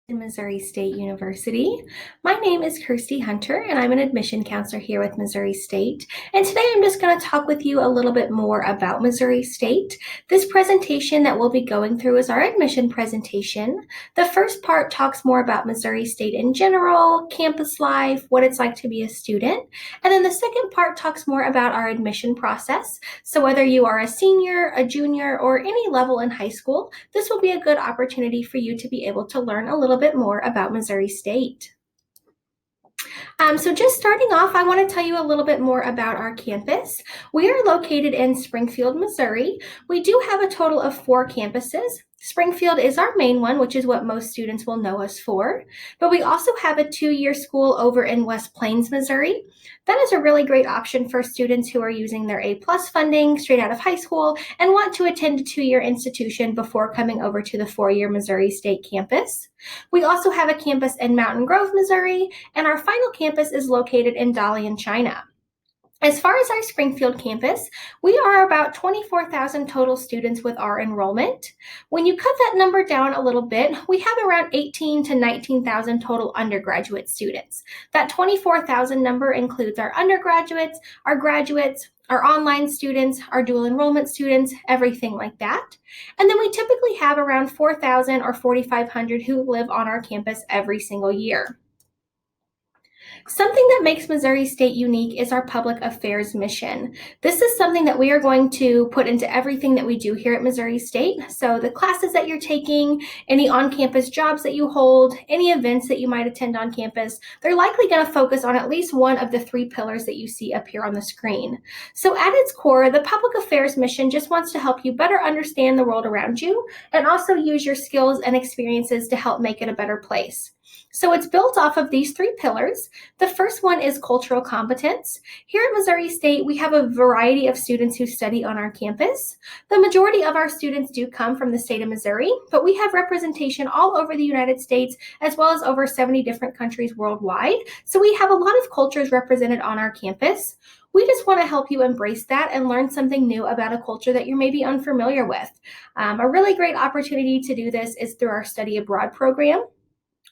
in Missouri State University. My name is Kirstie Hunter, and I'm an admission counselor here with Missouri State. And today I'm just going to talk with you a little bit more about Missouri State. This presentation that we'll be going through is our admission presentation. The first part talks more about Missouri State in general, campus life, what it's like to be a student. And then the second part talks more about our admission process. So whether you are a senior, a junior, or any level in high school, this will be a good opportunity for you to be able to learn a little bit more about Missouri State. So just starting off, I want to tell you a little bit more about our campus. We are located in Springfield, Missouri. We do have a total of 4 campuses. Springfield is our main one, which is what most students will know us for. But we also have a 2-year school over in West Plains, Missouri. That is a really great option for students who are using their A+ funding straight out of high school and want to attend a 2-year institution before coming over to the 4-year Missouri State campus. We also have a campus in Mountain Grove, Missouri, and our final campus is located in Dalian, China. As far as our Springfield campus, we are about 24,000 total students with our enrollment. When you cut that number down a little bit, we have around 18 to 19,000 total undergraduate students. That 24,000 number includes our undergraduates, our graduates, our online students, our dual enrollment students, everything like that. And then we typically have around 4,000 or 4,500 who live on our campus every single year. Something that makes Missouri State unique is our public affairs mission. This is something that we are going to put into everything that we do here at Missouri State. So the classes that you're taking, any on-campus jobs that you hold, any events that you might attend on campus, they're likely going to focus on at least one of the 3 pillars that you see up here on the screen. So at its core, the public affairs mission just wants to help you better understand the world around you and also use your skills and experiences to help make it a better place. So it's built off of these 3 pillars. The first one is cultural competence. Here at Missouri State, we have a variety of students who study on our campus. The majority of our students do come from the state of Missouri, but we have representation all over the United States, as well as over 70 different countries worldwide. So we have a lot of cultures represented on our campus. We just want to help you embrace that and learn something new about a culture that you're maybe unfamiliar with. A really great opportunity to do this is through our study abroad program.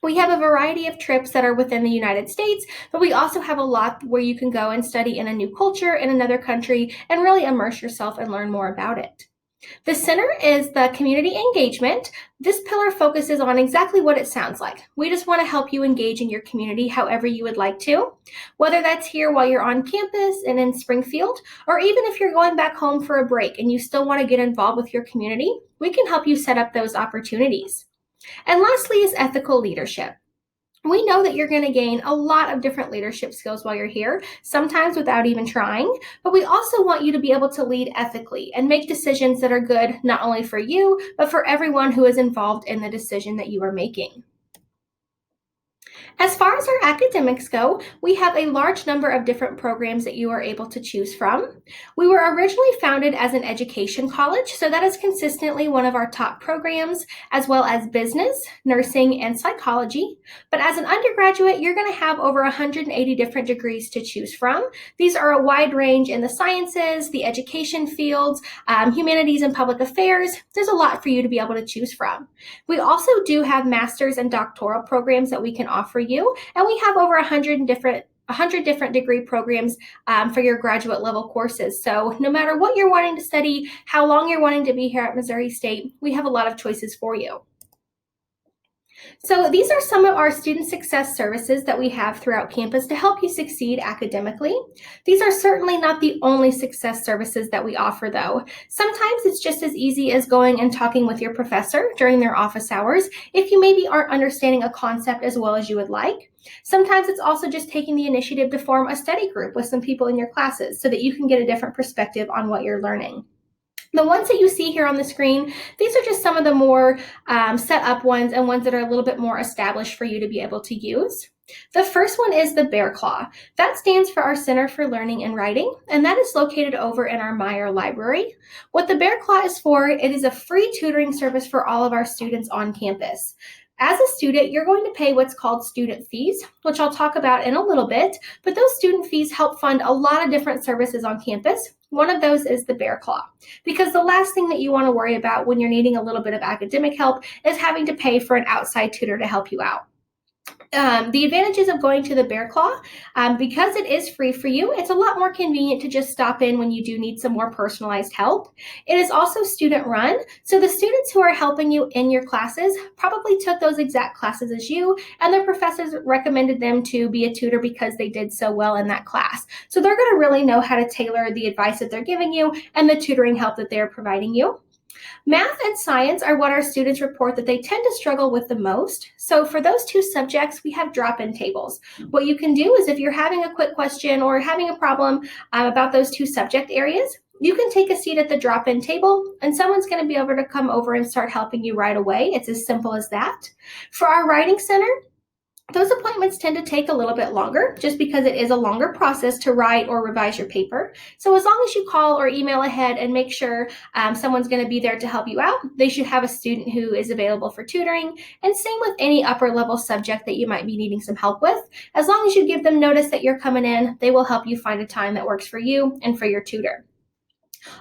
We have a variety of trips that are within the United States, but we also have a lot where you can go and study in a new culture in another country and really immerse yourself and learn more about it. The center is the community engagement. This pillar focuses on exactly what it sounds like. We just want to help you engage in your community however you would like to, whether that's here while you're on campus and in Springfield, or even if you're going back home for a break and you still want to get involved with your community, we can help you set up those opportunities. And lastly is ethical leadership. We know that you're going to gain a lot of different leadership skills while you're here, sometimes without even trying, but we also want you to be able to lead ethically and make decisions that are good not only for you, but for everyone who is involved in the decision that you are making. As far as our academics go, we have a large number of different programs that you are able to choose from. We were originally founded as an education college, so that is consistently one of our top programs, as well as business, nursing, and psychology. But as an undergraduate, you're going to have over 180 different degrees to choose from. These are a wide range in the sciences, the education fields, humanities and public affairs. There's a lot for you to be able to choose from. We also do have master's and doctoral programs that we can offer you, and we have over 100 different degree programs for your graduate level courses. So no matter what you're wanting to study, how long you're wanting to be here at Missouri State, we have a lot of choices for you. So these are some of our student success services that we have throughout campus to help you succeed academically. These are certainly not the only success services that we offer, though. Sometimes it's just as easy as going and talking with your professor during their office hours if you maybe aren't understanding a concept as well as you would like. Sometimes it's also just taking the initiative to form a study group with some people in your classes so that you can get a different perspective on what you're learning. The ones that you see here on the screen, these are just some of the more set up ones and ones that are a little bit more established for you to be able to use. The first one is the Bear Claw. That stands for our Center for Learning and Writing, and that is located over in our Meyer Library. What the Bear Claw is for, it is a free tutoring service for all of our students on campus. As a student, you're going to pay what's called student fees, which I'll talk about in a little bit, but those student fees help fund a lot of different services on campus. One of those is the Bear Claw, because the last thing that you want to worry about when you're needing a little bit of academic help is having to pay for an outside tutor to help you out. The advantages of going to the Bear Claw, because it is free for you, it's a lot more convenient to just stop in when you do need some more personalized help. It is also student run, so the students who are helping you in your classes probably took those exact classes as you, and their professors recommended them to be a tutor because they did so well in that class. So they're going to really know how to tailor the advice that they're giving you and the tutoring help that they're providing you. Math and science are what our students report that they tend to struggle with the most. So for those two subjects, we have drop-in tables. What you can do is if you're having a quick question or having a problem about those two subject areas, you can take a seat at the drop-in table and someone's going to be able to come over and start helping you right away. It's as simple as that. For our writing center, those appointments tend to take a little bit longer just because it is a longer process to write or revise your paper. So as long as you call or email ahead and make sure someone's going to be there to help you out, they should have a student who is available for tutoring. And same with any upper level subject that you might be needing some help with. As long as you give them notice that you're coming in, they will help you find a time that works for you and for your tutor.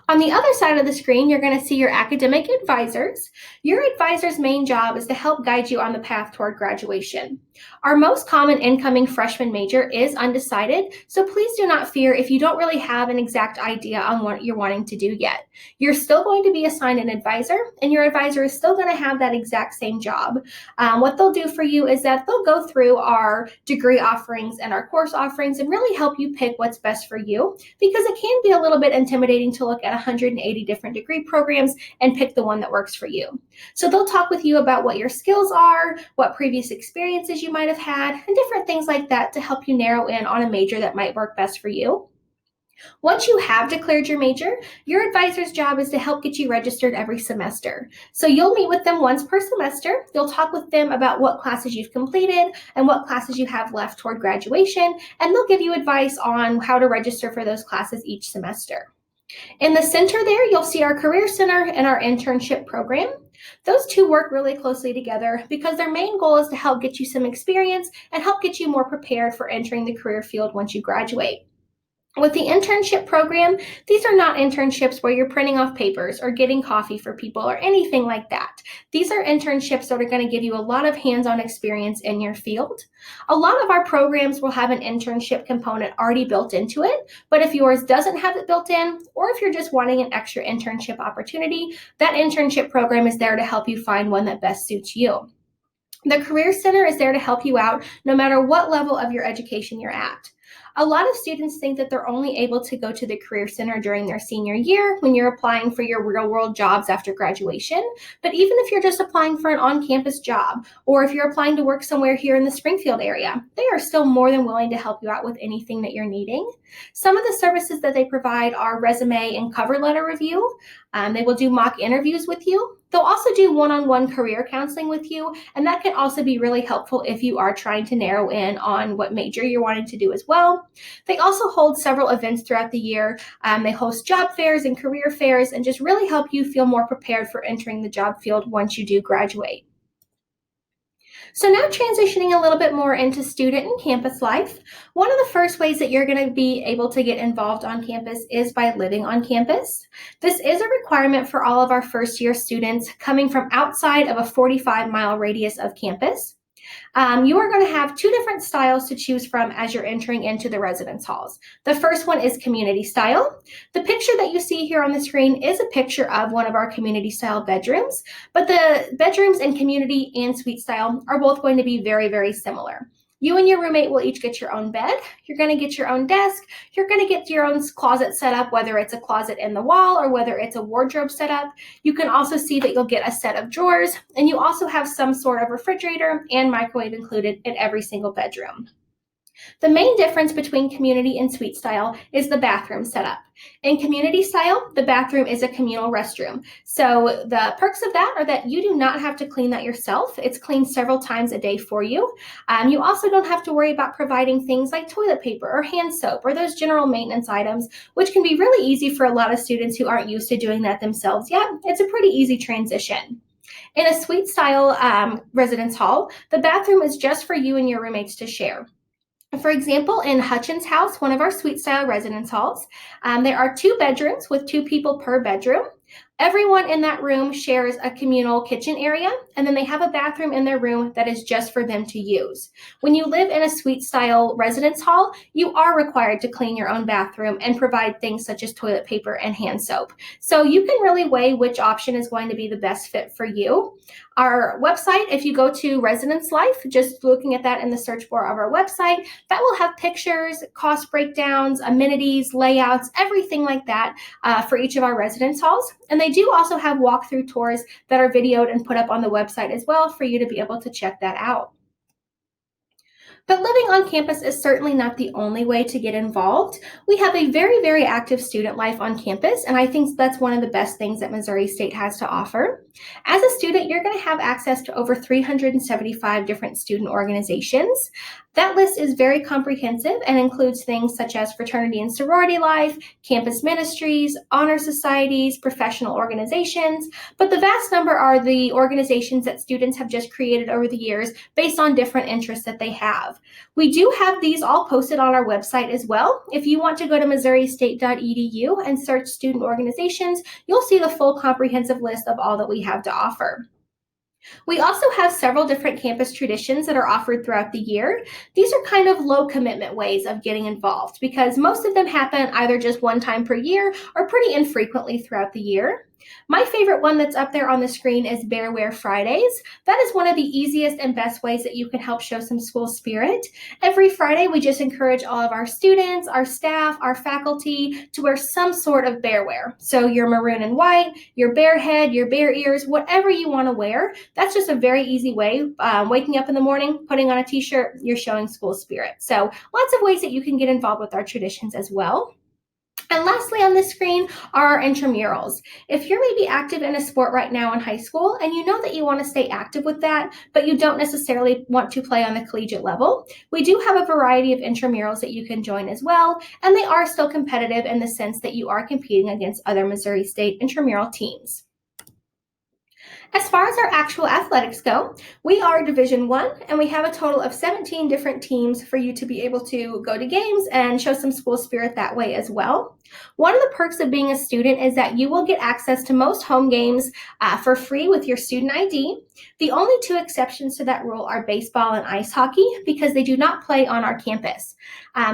On the other side of the screen, you're going to see your academic advisors. Your advisor's main job is to help guide you on the path toward graduation. Our most common incoming freshman major is undecided, so please do not fear if you don't really have an exact idea on what you're wanting to do yet. You're still going to be assigned an advisor, and your advisor is still going to have that exact same job. What they'll do for you is that they'll go through our degree offerings and our course offerings and really help you pick what's best for you, because it can be a little bit intimidating to look at 180 different degree programs and pick the one that works for you. So they'll talk with you about what your skills are, what previous experiences you might have had, and different things like that to help you narrow in on a major that might work best for you. Once you have declared your major, your advisor's job is to help get you registered every semester. So you'll meet with them once per semester. You'll talk with them about what classes you've completed and what classes you have left toward graduation, and they'll give you advice on how to register for those classes each semester. In the center there, you'll see our Career Center and our internship program. Those two work really closely together because their main goal is to help get you some experience and help get you more prepared for entering the career field once you graduate. With the internship program, these are not internships where you're printing off papers or getting coffee for people or anything like that. These are internships that are going to give you a lot of hands-on experience in your field. A lot of our programs will have an internship component already built into it, but if yours doesn't have it built in, or if you're just wanting an extra internship opportunity, that internship program is there to help you find one that best suits you. The Career Center is there to help you out no matter what level of your education you're at. A lot of students think that they're only able to go to the Career Center during their senior year when you're applying for your real-world jobs after graduation. But even if you're just applying for an on-campus job, or if you're applying to work somewhere here in the Springfield area, they are still more than willing to help you out with anything that you're needing. Some of the services that they provide are resume and cover letter review. They will do mock interviews with you. They'll also do one-on-one career counseling with you, and that can also be really helpful if you are trying to narrow in on what major you're wanting to do as well. They also hold several events throughout the year. They host job fairs and career fairs and just really help you feel more prepared for entering the job field once you do graduate. So now transitioning a little bit more into student and campus life, one of the first ways that you're going to be able to get involved on campus is by living on campus. This is a requirement for all of our first-year students coming from outside of a 45-mile radius of campus. You are going to have two different styles to choose from as you're entering into the residence halls. The first one is community style. The picture that you see here on the screen is a picture of one of our community style bedrooms, but the bedrooms in community and suite style are both going to be very, very similar. You and your roommate will each get your own bed. You're going to get your own desk. You're going to get your own closet set up, whether it's a closet in the wall or whether it's a wardrobe set up. You can also see that you'll get a set of drawers, and you also have some sort of refrigerator and microwave included in every single bedroom. The main difference between community and suite style is the bathroom setup. In community style, the bathroom is a communal restroom. So the perks of that are that you do not have to clean that yourself. It's cleaned several times a day for you. You also don't have to worry about providing things like toilet paper or hand soap or those general maintenance items, which can be really easy for a lot of students who aren't used to doing that themselves yet. It's a pretty easy transition. In a suite style residence hall, the bathroom is just for you and your roommates to share. For example, in Hutchins House, one of our suite style residence halls, there are 2 bedrooms with 2 people per bedroom. Everyone in that room shares a communal kitchen area, and then they have a bathroom in their room that is just for them to use. When you live in a suite-style residence hall, you are required to clean your own bathroom and provide things such as toilet paper and hand soap. So you can really weigh which option is going to be the best fit for you. Our website, if you go to Residence Life, just looking at that in the search bar of our website, that will have pictures, cost breakdowns, amenities, layouts, everything like that for each of our residence halls. And they do also have walkthrough tours that are videoed and put up on the website as well for you to be able to check that out. But living on campus is certainly not the only way to get involved. We have a very, very active student life on campus, and I think that's one of the best things that Missouri State has to offer. As a student, you're going to have access to over 375 different student organizations. That list is very comprehensive and includes things such as fraternity and sorority life, campus ministries, honor societies, professional organizations, but the vast number are the organizations that students have just created over the years based on different interests that they have. We do have these all posted on our website as well. If you want to go to missouri-state.edu and search student organizations, you'll see the full comprehensive list of all that we have to offer. We also have several different campus traditions that are offered throughout the year. These are kind of low commitment ways of getting involved because most of them happen either just one time per year or pretty infrequently throughout the year. My favorite one that's up there on the screen is Bear Wear Fridays. That is one of the easiest and best ways that you can help show some school spirit. Every Friday, we just encourage all of our students, our staff, our faculty to wear some sort of bear wear. So your maroon and white, your bear head, your bear ears, whatever you want to wear. That's just a very easy way. Waking up in the morning, putting on a t-shirt, you're showing school spirit. So lots of ways that you can get involved with our traditions as well. And lastly on this screen are our intramurals. If you're maybe active in a sport right now in high school and you know that you want to stay active with that, but you don't necessarily want to play on the collegiate level, we do have a variety of intramurals that you can join as well, and they are still competitive in the sense that you are competing against other Missouri State intramural teams. As far as our actual athletics go, we are Division I, and we have a total of 17 different teams for you to be able to go to games and show some school spirit that way as well. One of the perks of being a student is that you will get access to most home games for free with your student ID. The only 2 exceptions to that rule are baseball and ice hockey because they do not play on our campus.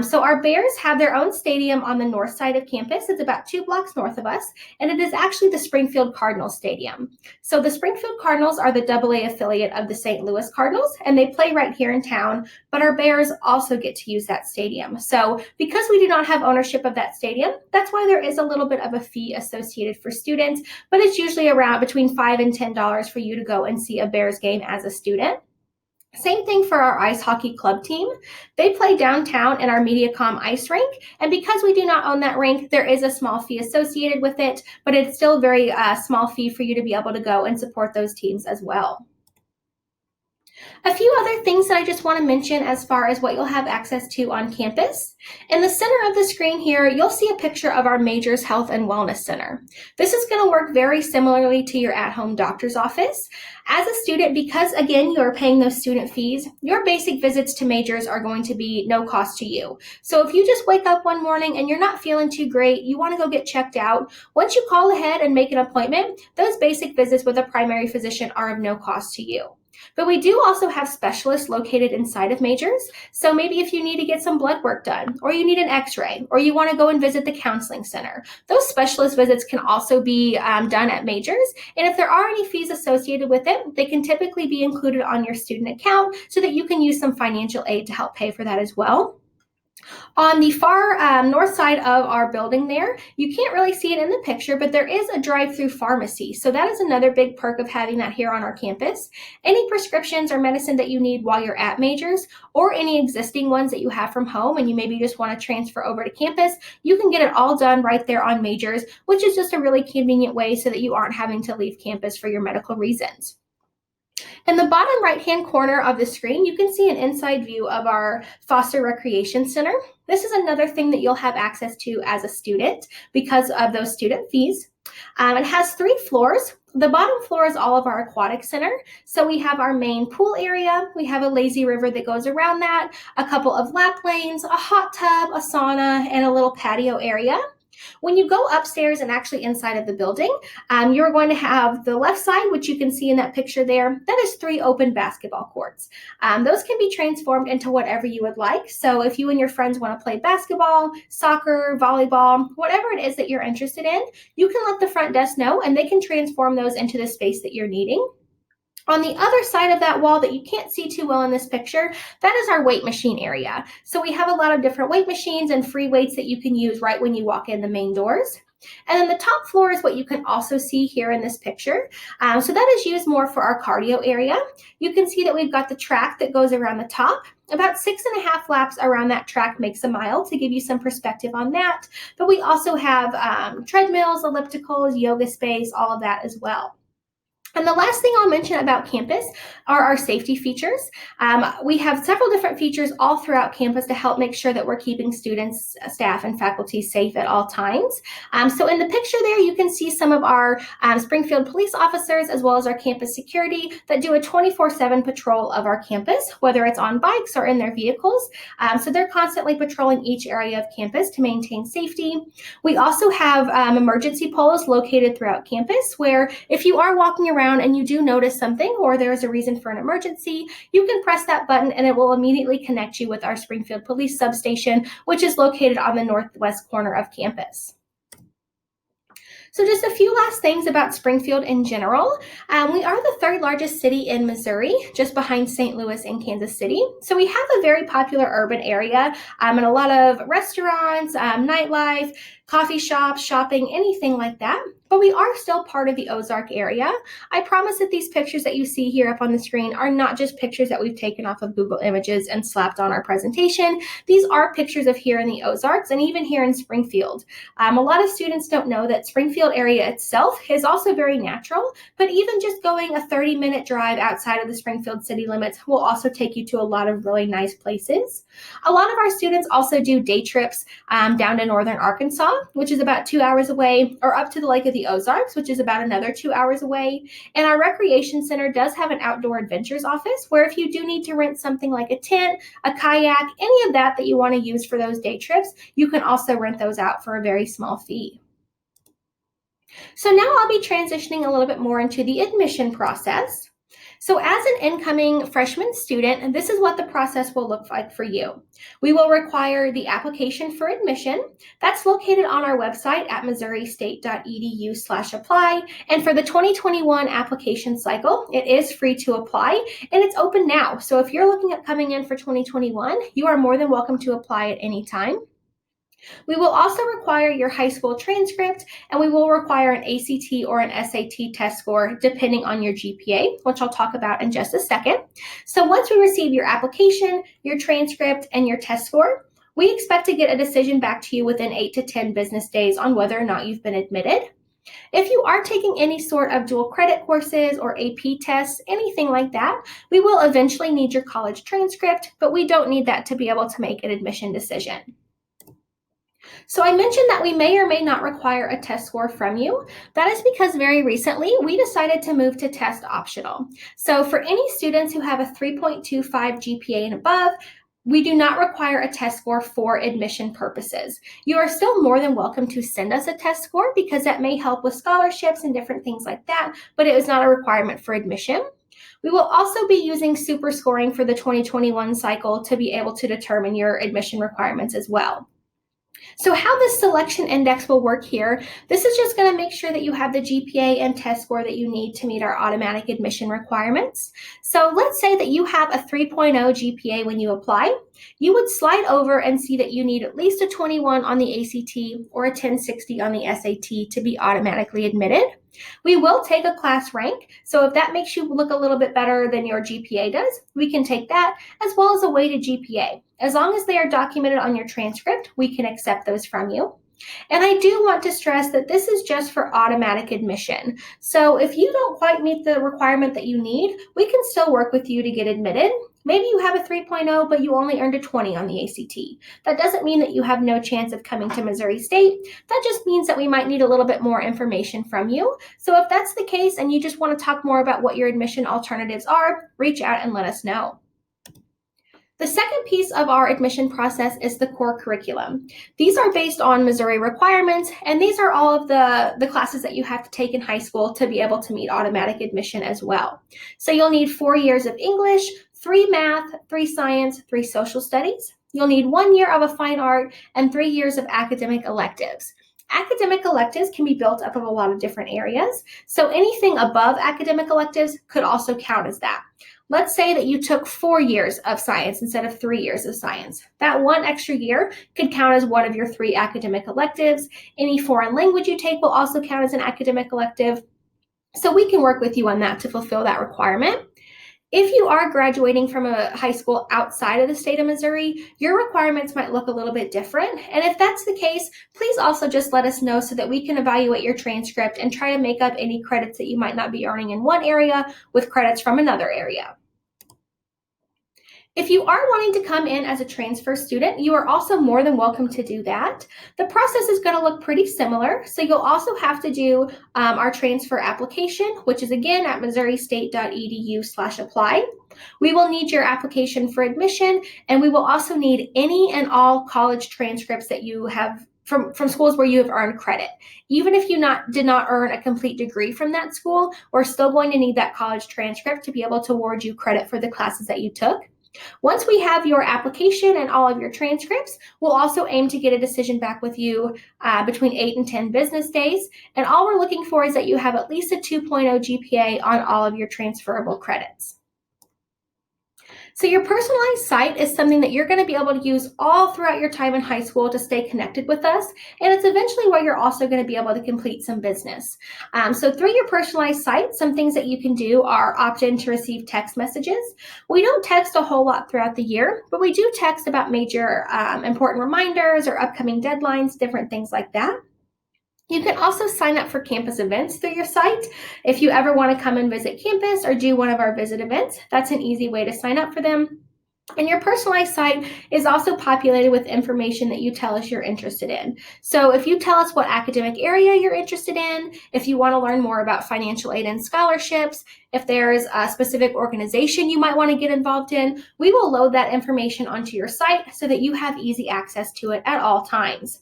So our Bears have their own stadium on the north side of campus. It's about 2 blocks north of us, and it is actually the Springfield Cardinals Stadium. So the Springfield Cardinals are the AA affiliate of the St. Louis Cardinals, and they play right here in town, but our Bears also get to use that stadium. So because we do not have ownership of that stadium, that's why there is a little bit of a fee associated for students, but it's usually around between $5 and $10 for you to go and see a Bears game as a student. Same thing for our ice hockey club team. They play downtown in our MediaCom ice rink, and because we do not own that rink, there is a small fee associated with it, but it's still a very small fee for you to be able to go and support those teams as well. A few other things that I just want to mention as far as what you'll have access to on campus. In the center of the screen here, you'll see a picture of our Majors Health and Wellness Center. This is going to work very similarly to your at-home doctor's office. As a student, because again, you are paying those student fees, your basic visits to Majors are going to be no cost to you. So if you just wake up one morning and you're not feeling too great, you want to go get checked out, once you call ahead and make an appointment, those basic visits with a primary physician are of no cost to you. But we do also have specialists located inside of Majors. So maybe if you need to get some blood work done, or you need an x-ray, or you want to go and visit the counseling center, those specialist visits can also be done at Majors. And if there are any fees associated with it, they can typically be included on your student account so that you can use some financial aid to help pay for that as well. On the far north side of our building there, you can't really see it in the picture, but there is a drive-through pharmacy. So that is another big perk of having that here on our campus. Any prescriptions or medicine that you need while you're at Majors, or any existing ones that you have from home and you maybe just want to transfer over to campus, you can get it all done right there on Majors, which is just a really convenient way so that you aren't having to leave campus for your medical reasons. In the bottom right-hand corner of the screen, you can see an inside view of our Foster Recreation Center. This is another thing that you'll have access to as a student because of those student fees. It has 3 floors. The bottom floor is all of our aquatic center. So we have our main pool area. We have a lazy river that goes around that, a couple of lap lanes, a hot tub, a sauna, and a little patio area. When you go upstairs and actually inside of the building, you're going to have the left side, which you can see in that picture there. That is 3 open basketball courts. Those can be transformed into whatever you would like. So if you and your friends want to play basketball, soccer, volleyball, whatever it is that you're interested in, you can let the front desk know and they can transform those into the space that you're needing. On the other side of that wall that you can't see too well in this picture, that is our weight machine area. So we have a lot of different weight machines and free weights that you can use right when you walk in the main doors. And then the top floor is what you can also see here in this picture. So that is used more for our cardio area. You can see that we've got the track that goes around the top. About 6.5 laps around that track makes a mile, to give you some perspective on that. But we also have treadmills, ellipticals, yoga space, all of that as well. And the last thing I'll mention about campus are our safety features. We have several different features all throughout campus to help make sure that we're keeping students, staff, and faculty safe at all times. So in the picture there, you can see some of our Springfield police officers, as well as our campus security, that do a 24/7 patrol of our campus, whether it's on bikes or in their vehicles. So they're constantly patrolling each area of campus to maintain safety. We also have emergency poles located throughout campus, where if you are walking around and you do notice something or there's a reason for an emergency, you can press that button and it will immediately connect you with our Springfield Police Substation, which is located on the northwest corner of campus. So just a few last things about Springfield in general. We are the 3rd largest city in Missouri, just behind St. Louis and Kansas City. So we have a very popular urban area and a lot of restaurants, nightlife, coffee shops, shopping, anything like that. But we are still part of the Ozark area. I promise that these pictures that you see here up on the screen are not just pictures that we've taken off of Google Images and slapped on our presentation. These are pictures of here in the Ozarks and even here in Springfield. A lot of students don't know that Springfield area itself is also very natural, but even just going a 30-minute drive outside of the Springfield city limits will also take you to a lot of really nice places. A lot of our students also do day trips down to northern Arkansas, which is about 2 hours away, or up to the Lake of the Ozarks, which is about another 2 hours away. And our recreation center does have an outdoor adventures office, where if you do need to rent something like a tent, a kayak, any of that you want to use for those day trips, you can also rent those out for a very small fee. So now I'll be transitioning a little bit more into the admission process. So as an incoming freshman student, this is what the process will look like for you. We will require the application for admission. That's located on our website at missouristate.edu/apply. And for the 2021 application cycle, it is free to apply and it's open now. So if you're looking at coming in for 2021, you are more than welcome to apply at any time. We will also require your high school transcript, and we will require an ACT or an SAT test score depending on your GPA, which I'll talk about in just a second. So once we receive your application, your transcript, and your test score, we expect to get a decision back to you within 8 to 10 business days on whether or not you've been admitted. If you are taking any sort of dual credit courses or AP tests, anything like that, we will eventually need your college transcript, but we don't need that to be able to make an admission decision. So I mentioned that we may or may not require a test score from you. That is because very recently we decided to move to test optional. So for any students who have a 3.25 GPA and above, we do not require a test score for admission purposes. You are still more than welcome to send us a test score because that may help with scholarships and different things like that, but it is not a requirement for admission. We will also be using super scoring for the 2021 cycle to be able to determine your admission requirements as well. So how this selection index will work here, this is just going to make sure that you have the GPA and test score that you need to meet our automatic admission requirements. So let's say that you have a 3.0 GPA when you apply. You would slide over and see that you need at least a 21 on the ACT or a 1060 on the SAT to be automatically admitted. We will take a class rank, so if that makes you look a little bit better than your GPA does, we can take that, as well as a weighted GPA. As long as they are documented on your transcript, we can accept those from you. And I do want to stress that this is just for automatic admission. So if you don't quite meet the requirement that you need, we can still work with you to get admitted. Maybe you have a 3.0, but you only earned a 20 on the ACT. That doesn't mean that you have no chance of coming to Missouri State. That just means that we might need a little bit more information from you. So if that's the case and you just want to talk more about what your admission alternatives are, reach out and let us know. The second piece of our admission process is the core curriculum. These are based on Missouri requirements, and these are all of the classes that you have to take in high school to be able to meet automatic admission as well. So you'll need 4 years of English, 3 math, 3 science, 3 social studies. You'll need 1 year of a fine art and 3 years of academic electives. Academic electives can be built up of a lot of different areas, so anything above academic electives could also count as that. Let's say that you took 4 years of science instead of 3 years of science. That 1 extra year could count as one of your 3 academic electives. Any foreign language you take will also count as an academic elective. So we can work with you on that to fulfill that requirement. If you are graduating from a high school outside of the state of Missouri, your requirements might look a little bit different. And if that's the case, please also just let us know so that we can evaluate your transcript and try to make up any credits that you might not be earning in one area with credits from another area. If you are wanting to come in as a transfer student, you are also more than welcome to do that. The process is going to look pretty similar. So you'll also have to do our transfer application, which is again at missouristate.edu/apply. We will need your application for admission, and we will also need any and all college transcripts that you have from schools where you have earned credit. Even if you did not earn a complete degree from that school, we're still going to need that college transcript to be able to award you credit for the classes that you took. Once we have your application and all of your transcripts, we'll also aim to get a decision back with you between 8 and 10 business days. And all we're looking for is that you have at least a 2.0 GPA on all of your transferable credits. So your personalized site is something that you're going to be able to use all throughout your time in high school to stay connected with us. And it's eventually where you're also going to be able to complete some business. So through your personalized site, some things that you can do are opt in to receive text messages. We don't text a whole lot throughout the year, but we do text about major important reminders or upcoming deadlines, different things like that. You can also sign up for campus events through your site. If you ever want to come and visit campus or do one of our visit events, that's an easy way to sign up for them. And your personalized site is also populated with information that you tell us you're interested in. So if you tell us what academic area you're interested in, if you want to learn more about financial aid and scholarships, if there's a specific organization you might want to get involved in, we will load that information onto your site so that you have easy access to it at all times.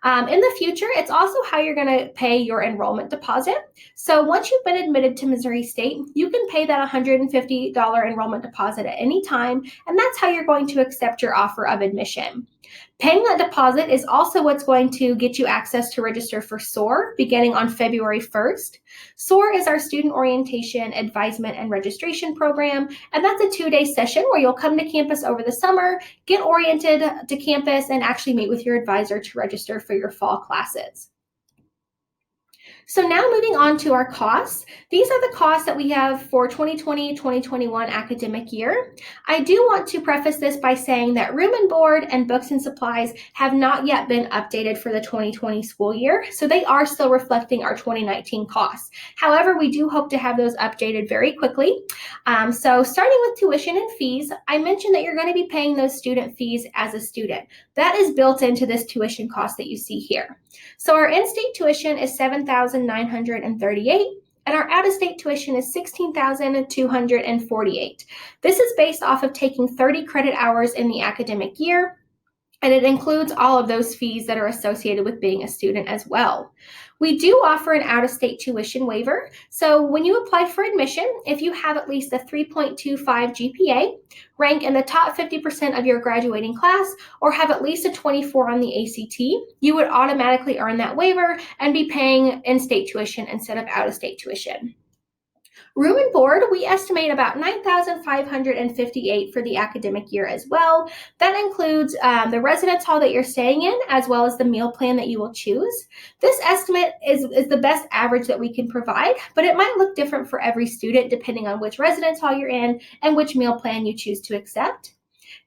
In the future, it's also how you're going to pay your enrollment deposit. So once you've been admitted to Missouri State, you can pay that $150 enrollment deposit at any time, and that's how you're going to accept your offer of admission. Paying that deposit is also what's going to get you access to register for SOAR beginning on February 1st. SOAR is our student orientation, advisement, and registration program, and that's a 2-day session where you'll come to campus over the summer, get oriented to campus, and actually meet with your advisor to register for your fall classes. So now moving on to our costs. These are the costs that we have for 2020-2021 academic year. I do want to preface this by saying that room and board and books and supplies have not yet been updated for the 2020 school year, so they are still reflecting our 2019 costs. However, we do hope to have those updated very quickly. So starting with tuition and fees, I mentioned that you're going to be paying those student fees as a student. That is built into this tuition cost that you see here. So our in-state tuition is $7,938, and our out-of-state tuition is $16,248. This is based off of taking 30 credit hours in the academic year, and it includes all of those fees that are associated with being a student as well. We do offer an out-of-state tuition waiver. So when you apply for admission, if you have at least a 3.25 GPA, rank in the top 50% of your graduating class, or have at least a 24 on the ACT, you would automatically earn that waiver and be paying in-state tuition instead of out-of-state tuition. Room and board, we estimate about $9,558 for the academic year as well. That includes the residence hall that you're staying in, as well as the meal plan that you will choose. This estimate is the best average that we can provide, but it might look different for every student depending on which residence hall you're in and which meal plan you choose to accept.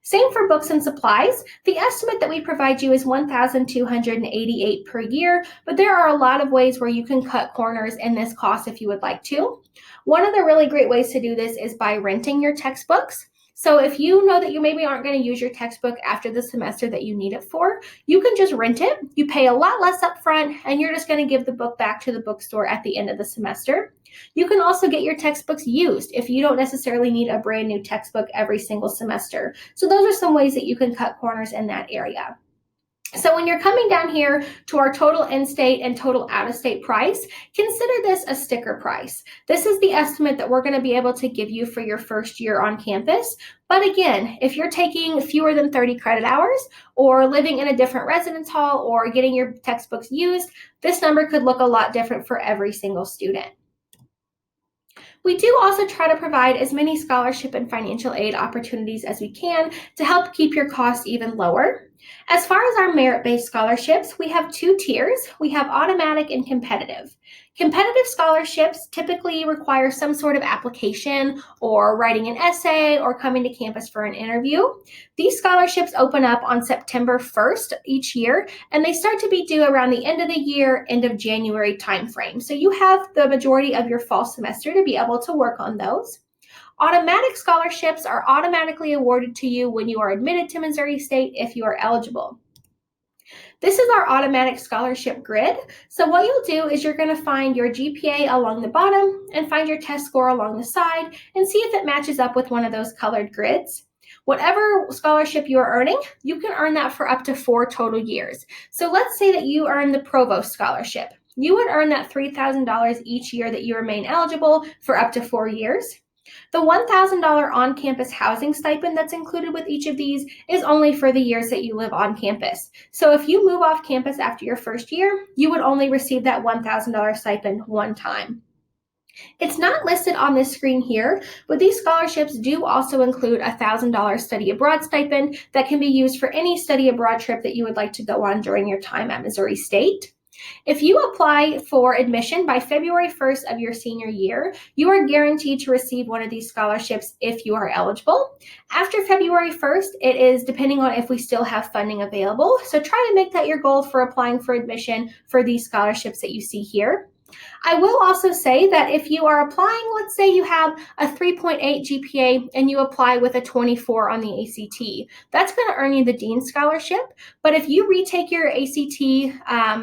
Same for books and supplies. The estimate that we provide you is $1,288 per year, but there are a lot of ways where you can cut corners in this cost if you would like to. One of the really great ways to do this is by renting your textbooks. So if you know that you maybe aren't going to use your textbook after the semester that you need it for, you can just rent it. You pay a lot less upfront, and you're just going to give the book back to the bookstore at the end of the semester. You can also get your textbooks used if you don't necessarily need a brand new textbook every single semester. So those are some ways that you can cut corners in that area. So when you're coming down here to our total in-state and total out-of-state price, consider this a sticker price. This is the estimate that we're going to be able to give you for your first year on campus. But again, if you're taking fewer than 30 credit hours or living in a different residence hall or getting your textbooks used, this number could look a lot different for every single student. We do also try to provide as many scholarship and financial aid opportunities as we can to help keep your costs even lower. As far as our merit-based scholarships, we have two tiers. We have automatic and competitive. Competitive scholarships typically require some sort of application or writing an essay or coming to campus for an interview. These scholarships open up on September 1st each year, and they start to be due around the end of the year, end of January timeframe. So you have the majority of your fall semester to be able to work on those. Automatic scholarships are automatically awarded to you when you are admitted to Missouri State if you are eligible. This is our automatic scholarship grid. So what you'll do is you're going to find your GPA along the bottom and find your test score along the side and see if it matches up with one of those colored grids. Whatever scholarship you are earning, you can earn that for up to 4 total years. So let's say that you earn the Provost Scholarship. You would earn that $3,000 each year that you remain eligible for up to 4 years. The $1,000 on-campus housing stipend that's included with each of these is only for the years that you live on campus. So if you move off campus after your first year, you would only receive that $1,000 stipend one time. It's not listed on this screen here, but these scholarships do also include a $1,000 study abroad stipend that can be used for any study abroad trip that you would like to go on during your time at Missouri State. If you apply for admission by February 1st of your senior year, you are guaranteed to receive one of these scholarships if you are eligible. After February 1st, it is depending on if we still have funding available. So try to make that your goal for applying for admission for these scholarships that you see here. I will also say that if you are applying, let's say you have a 3.8 GPA and you apply with a 24 on the ACT, that's going to earn you the Dean Scholarship. But if you retake your ACT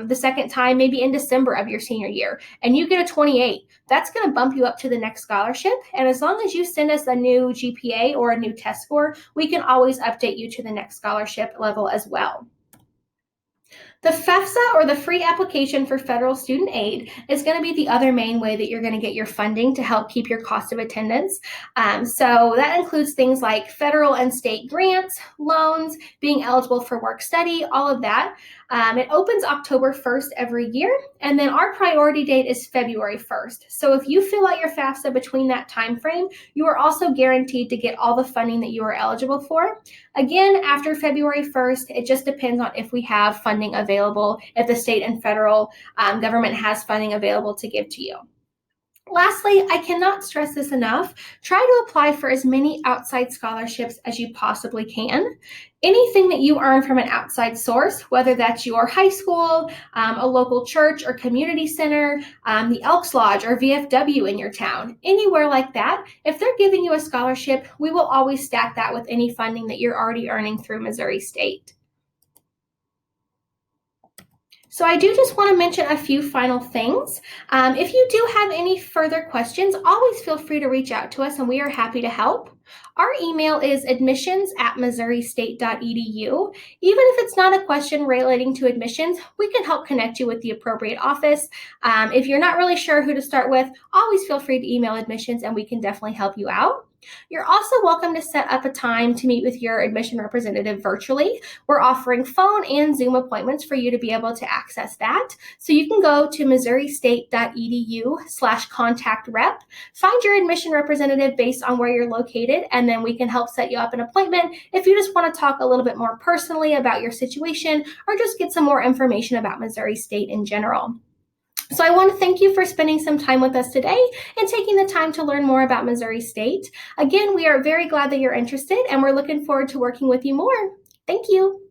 the second time, maybe in December of your senior year, and you get a 28, that's going to bump you up to the next scholarship. And as long as you send us a new GPA or a new test score, we can always update you to the next scholarship level as well. The FAFSA, or the free application for federal student aid, is going to be the other main way that you're going to get your funding to help keep your cost of attendance. So that includes things like federal and state grants, loans, being eligible for work study, all of that. It opens October 1st every year, and then our priority date is February 1st. So if you fill out your FAFSA between that time frame, you are also guaranteed to get all the funding that you are eligible for. Again, after February 1st, it just depends on if we have funding available, if the state and federal government has funding available to give to you. Lastly, I cannot stress this enough. Try to apply for as many outside scholarships as you possibly can. Anything that you earn from an outside source, whether that's your high school, a local church or community center, the Elks Lodge or VFW in your town, anywhere like that, if they're giving you a scholarship, we will always stack that with any funding that you're already earning through Missouri State. So I do just want to mention a few final things. If you do have any further questions, always feel free to reach out to us and we are happy to help. Our email is admissions@missourastate.edu. Even if it's not a question relating to admissions, we can help connect you with the appropriate office. If you're not really sure who to start with, always feel free to email admissions and we can definitely help you out. You're also welcome to set up a time to meet with your admission representative virtually. We're offering phone and Zoom appointments for you to be able to access that. So you can go to missourastate.edu/contact-rep, find your admission representative based on where you're located, and then we can help set you up an appointment if you just want to talk a little bit more personally about your situation or just get some more information about Missouri State in general. So I want to thank you for spending some time with us today and taking the time to learn more about Missouri State. Again, we are very glad that you're interested, and we're looking forward to working with you more. Thank you.